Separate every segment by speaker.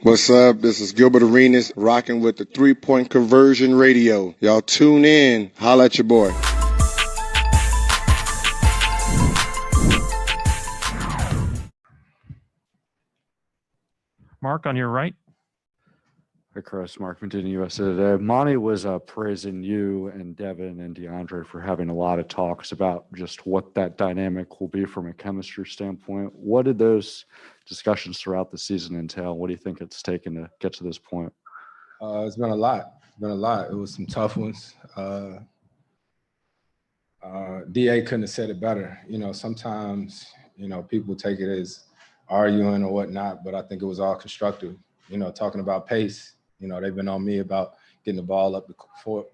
Speaker 1: What's up? This is Gilbert Arenas rocking with the 3-Point Conversion Radio. Y'all tune in. Holla at your boy.
Speaker 2: Mark, on your right.
Speaker 3: Hey, Chris, Mark from Virginia, USA Today. Monty was praising you and Devin and DeAndre for having a lot of talks about just what that dynamic will be from a chemistry standpoint. What did those discussions throughout the season entail? What do you think it's taken to get to this point?
Speaker 4: It's been a lot. It was some tough ones. DA couldn't have said it better. Sometimes, people take it as arguing or whatnot, but I think it was all constructive. Talking about pace, they've been on me about getting the ball up the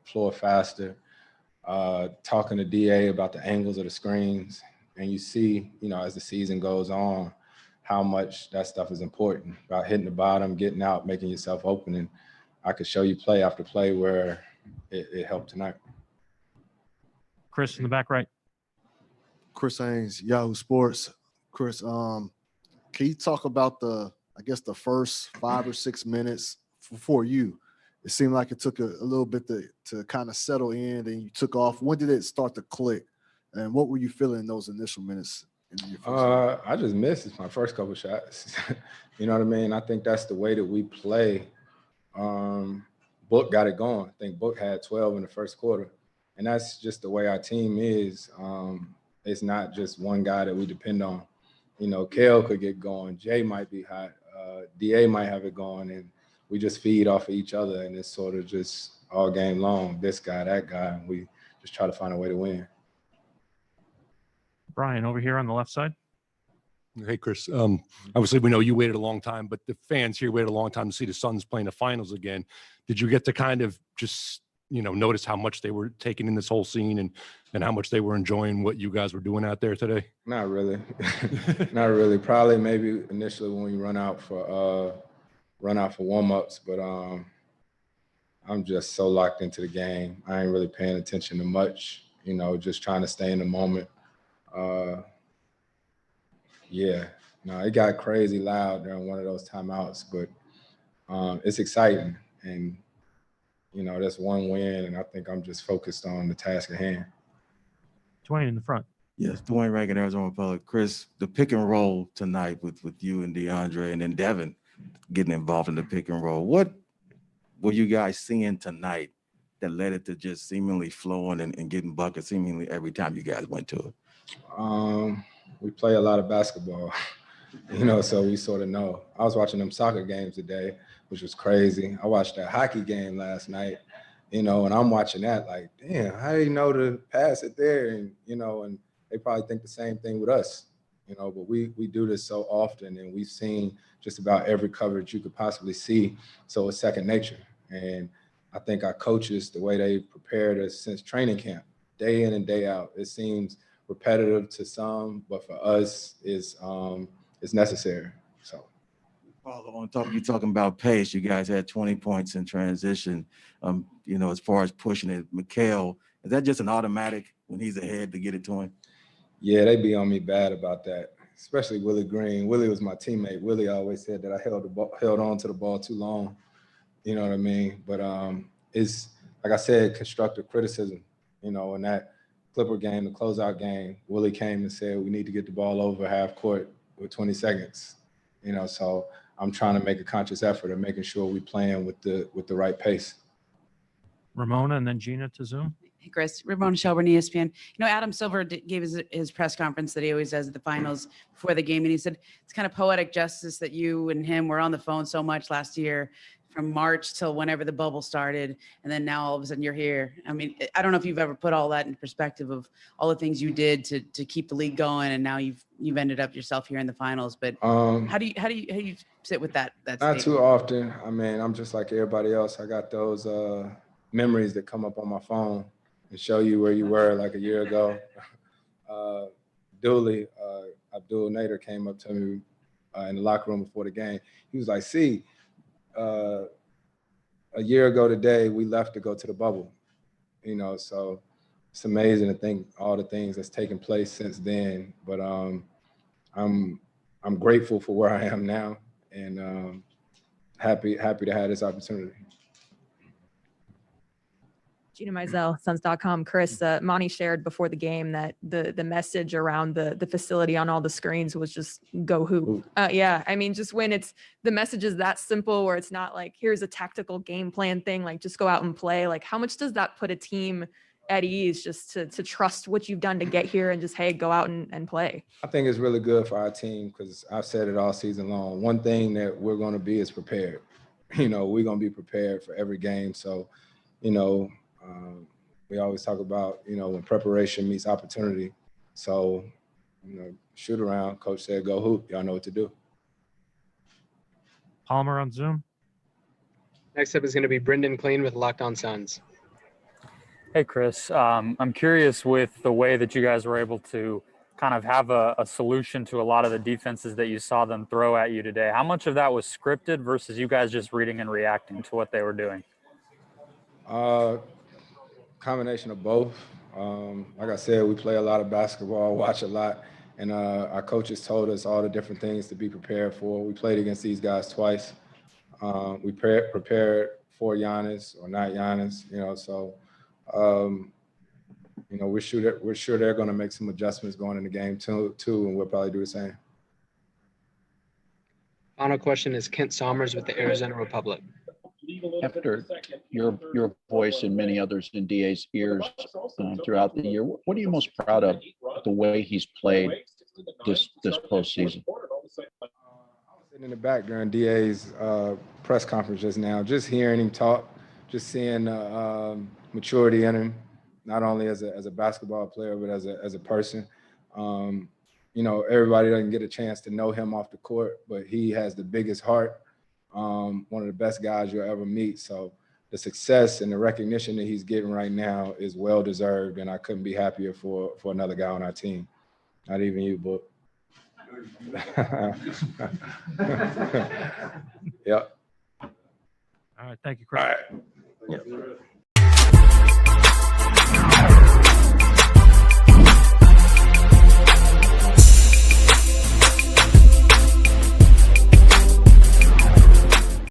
Speaker 4: floor faster, talking to DA about the angles of the screens. And you see, as the season goes on, how much that stuff is important about hitting the bottom, getting out, making yourself open. And I could show you play after play where it helped tonight.
Speaker 2: Chris in the back right.
Speaker 5: Chris Haynes, Yahoo Sports. Chris, can you talk about the first 5 or 6 minutes for you? It seemed like it took a little bit to kind of settle in, and you took off. When did it start to click? And what were you feeling in those initial minutes?
Speaker 4: I just missed my first couple shots. You know what I mean? I think that's the way that we play. Book got it going. I think Book had 12 in the first quarter. And that's just the way our team is. It's not just one guy that we depend on. Kale could get going. Jay might be hot. DA might have it going. And we just feed off of each other. And it's sort of just all game long, this guy, that guy. And we just try to find a way to win.
Speaker 2: Brian, over here on the left side.
Speaker 6: Hey, Chris. Obviously, we know you waited a long time, but the fans here waited a long time to see the Suns playing the finals again. Did you get to kind of just, notice how much they were taking in this whole scene and how much they were enjoying what you guys were doing out there today?
Speaker 4: Not really. Not really. Probably maybe initially when we run out for warm-ups, but I'm just so locked into the game. I ain't really paying attention to much, just trying to stay in the moment. It got crazy loud during one of those timeouts, but it's exciting. And, that's one win, and I think I'm just focused on the task at hand.
Speaker 2: Dwayne in the front.
Speaker 7: Yes, Dwayne Rankin, Arizona Republic. Chris, the pick and roll tonight with you and DeAndre and then Devin getting involved in the pick and roll. What were you guys seeing tonight that led it to just seemingly flowing and getting buckets seemingly every time you guys went to it?
Speaker 4: We play a lot of basketball, so we sort of know. I was watching them soccer games today, which was crazy. I watched that hockey game last night, and I'm watching that like, damn, how do you know to pass it there? And, and they probably think the same thing with us, but we do this so often, and we've seen just about every coverage you could possibly see. So it's second nature. And I think our coaches, the way they prepared us since training camp, day in and day out, it seems repetitive to some, but for us, it's necessary. So,
Speaker 7: Paul, you're talking about pace. You guys had 20 points in transition. As far as pushing it, Mikal, is that just an automatic when he's ahead to get it to him?
Speaker 4: Yeah, they be on me bad about that, especially Willie Green. Willie was my teammate. Willie always said that I held on to the ball too long. You know what I mean? But it's, like I said, constructive criticism, in that Clipper game, the closeout game, Willie came and said, we need to get the ball over half court with 20 seconds, so I'm trying to make a conscious effort of making sure we playing with the right pace.
Speaker 2: Ramona and then Gina to Zoom.
Speaker 8: Hey, Chris, Ramona Shelburne, ESPN. Adam Silver gave his press conference that he always does at the finals before the game. And he said, it's kind of poetic justice that you and him were on the phone so much last year from March till whenever the bubble started. And then now all of a sudden you're here. I mean, I don't know if you've ever put all that in perspective of all the things you did to keep the league going. And now you've ended up yourself here in the finals. But how do you sit with that?
Speaker 4: Not
Speaker 8: statement?
Speaker 4: too often. I mean, I'm just like everybody else. I got those memories that come up on my phone and show you where you were like a year ago. Dooley, Abdul Nader came up to me in the locker room before the game. He was like, see, a year ago today, we left to go to the bubble, so it's amazing to think all the things that's taken place since then. But I'm grateful for where I am now, and happy to have this opportunity.
Speaker 9: Gina Mizell, Suns.com. Chris, Monty shared before the game that the message around the facility on all the screens was just go hoop. Yeah, I mean, just when it's the message is that simple, where it's not like here's a tactical game plan thing, like just go out and play. Like, how much does that put a team at ease just to trust what you've done to get here and just, hey, go out and play?
Speaker 4: I think it's really good for our team because I've said it all season long. One thing that we're going to be is prepared. We're going to be prepared for every game. So, we always talk about, when preparation meets opportunity. So, shoot around. Coach said, go hoop. Y'all know what to do.
Speaker 2: Palmer on Zoom.
Speaker 10: Next up is going to be Brendan Clean with Locked On Suns.
Speaker 11: Hey, Chris. I'm curious with the way that you guys were able to kind of have a solution to a lot of the defenses that you saw them throw at you today. How much of that was scripted versus you guys just reading and reacting to what they were doing?
Speaker 4: Combination of both. Like I said, we play a lot of basketball, watch a lot, and our coaches told us all the different things to be prepared for. We played against these guys twice. We prepared for Giannis or not Giannis, so we're sure they're going to make some adjustments going in the game too, and we'll probably do the same.
Speaker 10: Final question is Kent Somers with the Arizona Republic.
Speaker 12: After your voice and many others in DA's ears throughout the year, what are you most proud of the way he's played this postseason?
Speaker 4: I was sitting in the back during DA's press conference just now, just hearing him talk, just seeing maturity in him, not only as a basketball player, but as a person. Everybody doesn't get a chance to know him off the court, but he has the biggest heart. One of the best guys you'll ever meet. So the success and the recognition that he's getting right now is well deserved, and I couldn't be happier for another guy on our team. Not even you, Book. Yep.
Speaker 2: All right. Thank you, Chris.
Speaker 4: All right. Yep.